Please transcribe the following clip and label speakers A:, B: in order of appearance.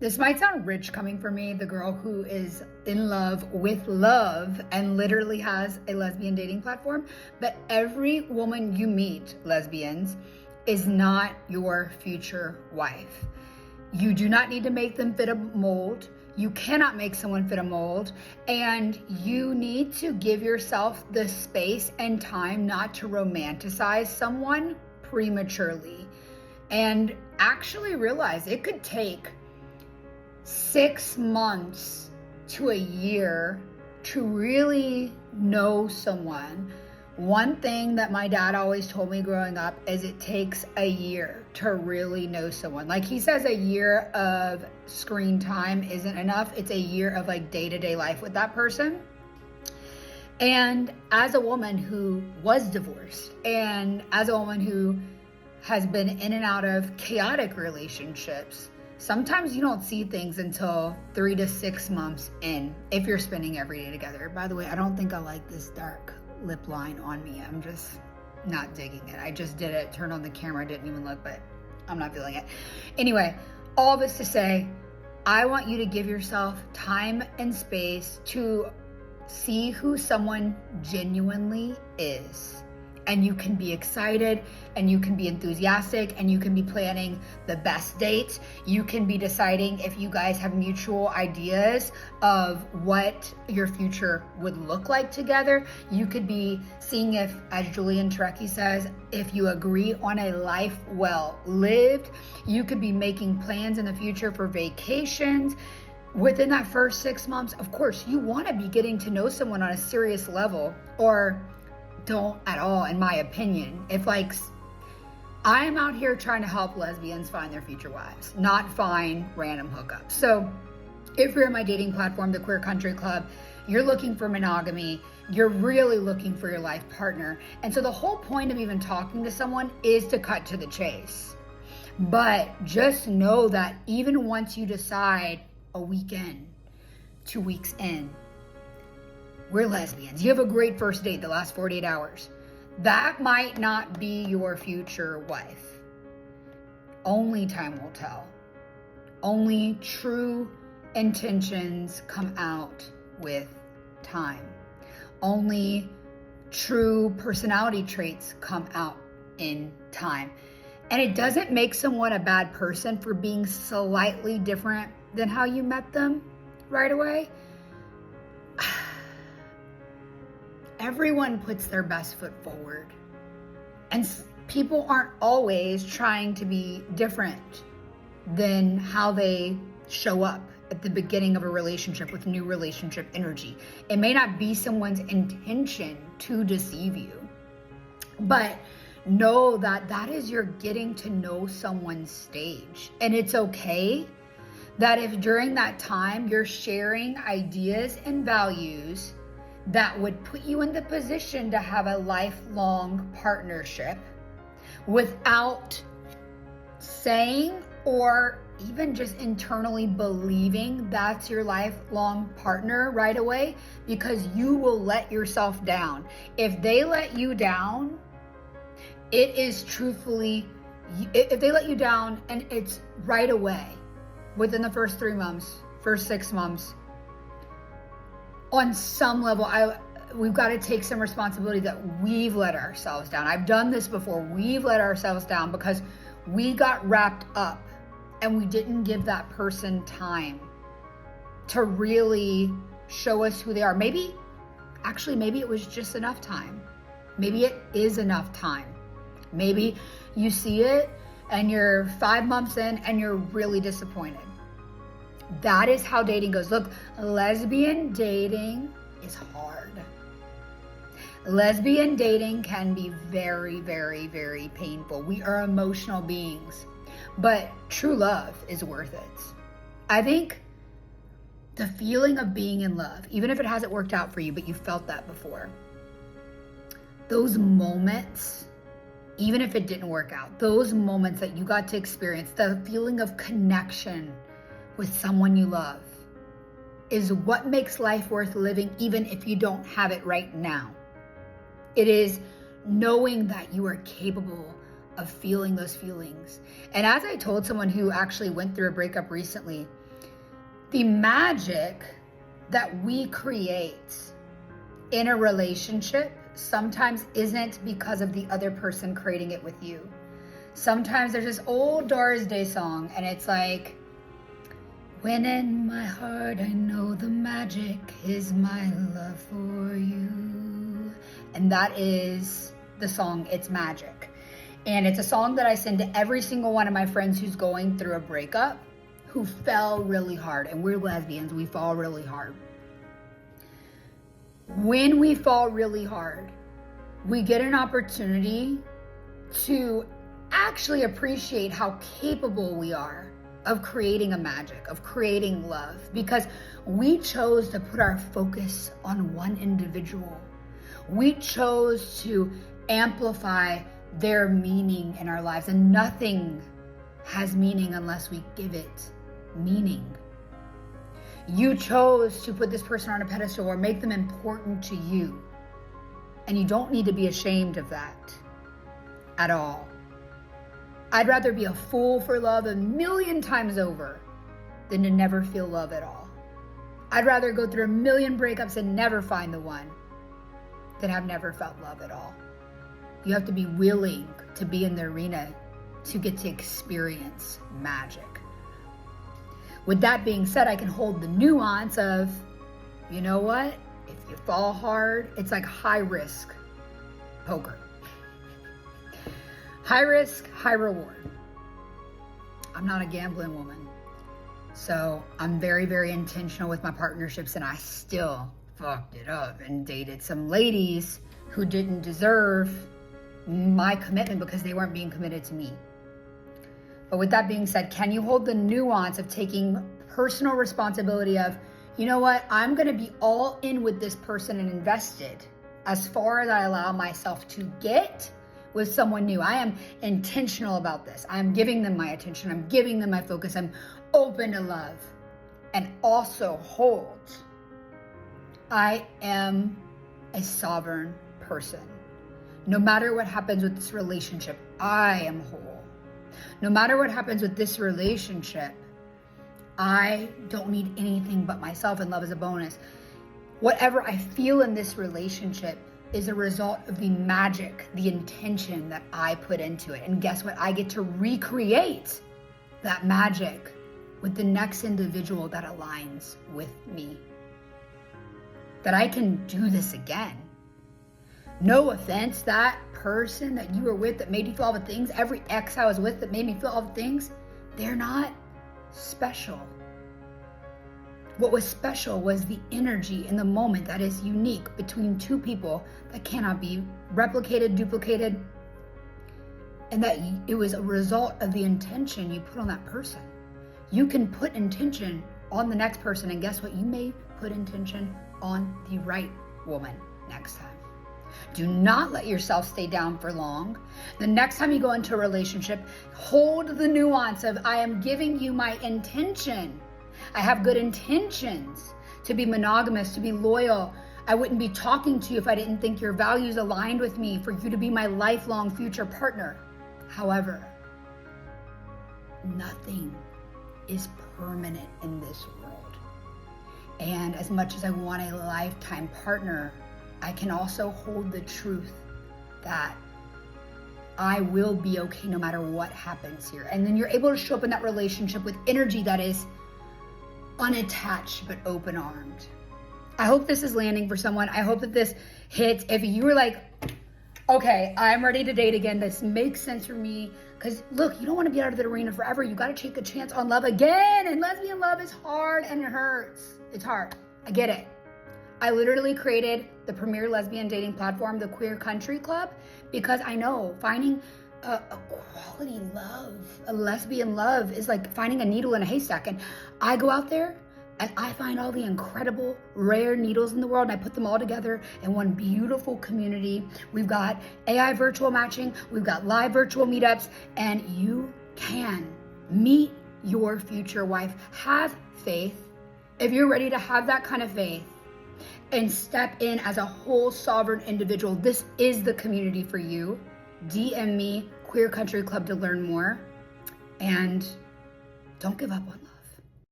A: This might sound rich coming from me, the girl who is in love with love and literally has a lesbian dating platform, but every woman you meet, lesbians, is not your future wife. You do not need to make them fit a mold. You cannot make someone fit a mold, and you need to give yourself the space and time not to romanticize someone prematurely, and actually realize it could take 6 months to a year to really know someone. One thing that my dad always told me growing up is it takes a year to really know someone. Like, he says a year of screen time isn't enough. It's a year of like day-to-day life with that person. And as a woman who was divorced, and as a woman who has been in and out of chaotic relationships, sometimes you don't see things until 3 to 6 months in, if you're spending every day together. By the way, I don't think I like this dark lip line on me. I'm just not digging it. I just did it, turned on the camera, didn't even look, but I'm not feeling it. Anyway, all this to say, I want you to give yourself time and space to see who someone genuinely is. And you can be excited, and you can be enthusiastic, and you can be planning the best dates. You can be deciding if you guys have mutual ideas of what your future would look like together. You could be seeing if, as Julian Trecky says, if you agree on a life well lived. You could be making plans in the future for vacations. Within that first 6 months, of course, you want to be getting to know someone on a serious level, or don't at all, in my opinion. If like, I am out here trying to help lesbians find their future wives, not find random hookups. So if you're in my dating platform, the Queer Country Club, you're looking for monogamy, you're really looking for your life partner. And so the whole point of even talking to someone is to cut to the chase. But just know that even once you decide a weekend, 2 weeks in, we're lesbians, you have a great first date the last 48 hours, that might not be your future wife. Only time will tell. Only true intentions come out with time. Only true personality traits come out in time. And it doesn't make someone a bad person for being slightly different than how you met them right away. Everyone puts their best foot forward, and people aren't always trying to be different than how they show up at the beginning of a relationship with new relationship energy. It may not be someone's intention to deceive you, but know that that is your getting to know someone stage. And it's okay that if during that time you're sharing ideas and values that would put you in the position to have a lifelong partnership, without saying or even just internally believing that's your lifelong partner right away, because you will let yourself down. If they let you down, it is truthfully, if they let you down and it's right away, within the first 3 months, first 6 months, on some level, we've got to take some responsibility that we've let ourselves down. I've done this before. We've let ourselves down because we got wrapped up and we didn't give that person time to really show us who they are. Maybe it was just enough time. Maybe it is enough time. Maybe you see it and you're 5 months in and you're really disappointed. That is how dating goes. Look, lesbian dating is hard. Lesbian dating can be very, very, very painful. We are emotional beings, but true love is worth it. I think the feeling of being in love, even if it hasn't worked out for you, but you felt that before, those moments, even if it didn't work out, those moments that you got to experience, the feeling of connection with someone you love, is what makes life worth living, even if you don't have it right now. It is knowing that you are capable of feeling those feelings. And as I told someone who actually went through a breakup recently, The magic that we create in a relationship sometimes isn't because of the other person creating it with you. Sometimes there's this old Doris Day song, and it's like, when in my heart I know the magic is my love for you. And that is the song, It's Magic. And it's a song that I send to every single one of my friends who's going through a breakup, who fell really hard. And we're lesbians, we fall really hard. When we fall really hard, we get an opportunity to actually appreciate how capable we are of creating a magic, of creating love, because we chose to put our focus on one individual. We chose to amplify their meaning in our lives, and nothing has meaning unless we give it meaning. You chose to put this person on a pedestal or make them important to you, and you don't need to be ashamed of that at all. I'd rather be a fool for love 1,000,000 times over than to never feel love at all. I'd rather go through 1,000,000 breakups and never find the one than have never felt love at all. You have to be willing to be in the arena to get to experience magic. With that being said, I can hold the nuance of, you know what? If you fall hard, it's like high risk poker. High risk, high reward. I'm not a gambling woman. So I'm very, very intentional with my partnerships, and I still fucked it up and dated some ladies who didn't deserve my commitment because they weren't being committed to me. But with that being said, can you hold the nuance of taking personal responsibility of, you know what, I'm gonna be all in with this person and invested as far as I allow myself to get with someone new. I am intentional about this. I'm giving them my attention. I'm giving them my focus. I'm open to love. And also hold, I am a sovereign person. No matter what happens with this relationship, I am whole. No matter what happens with this relationship, I don't need anything but myself, and love is a bonus. Whatever I feel in this relationship is a result of the magic, the intention that I put into it. And guess what? I get to recreate that magic with the next individual that aligns with me. That I can do this again. No offense, that person that you were with that made you feel all the things, every ex I was with that made me feel all the things, they're not special. What was special was the energy in the moment that is unique between two people that cannot be replicated, duplicated, and that it was a result of the intention you put on that person. You can put intention on the next person, and guess what? You may put intention on the right woman next time. Do not let yourself stay down for long. The next time you go into a relationship, hold the nuance of, I am giving you my intention. I have good intentions to be monogamous, to be loyal. I wouldn't be talking to you if I didn't think your values aligned with me, for you to be my lifelong future partner. However, nothing is permanent in this world. And as much as I want a lifetime partner, I can also hold the truth that I will be okay no matter what happens here. And then you're able to show up in that relationship with energy that is unattached but open-armed. I hope this is landing for someone. I hope that this hits. If you were like, okay, I'm ready to date again, this makes sense for me. Because look, you don't want to be out of the arena forever. You got to take a chance on love again. And lesbian love is hard and it hurts. It's hard. I get it. I literally created the premier lesbian dating platform, the Queer Country Club, because I know finding a quality love, a lesbian love, is like finding a needle in a haystack. And I go out there and I find all the incredible, rare needles in the world, and I put them all together in one beautiful community. We've got AI virtual matching, we've got live virtual meetups, and you can meet your future wife. Have faith. If you're ready to have that kind of faith and step in as a whole sovereign individual, this is the community for you. DM me, Queer Country Club, to learn more. And don't give up on me.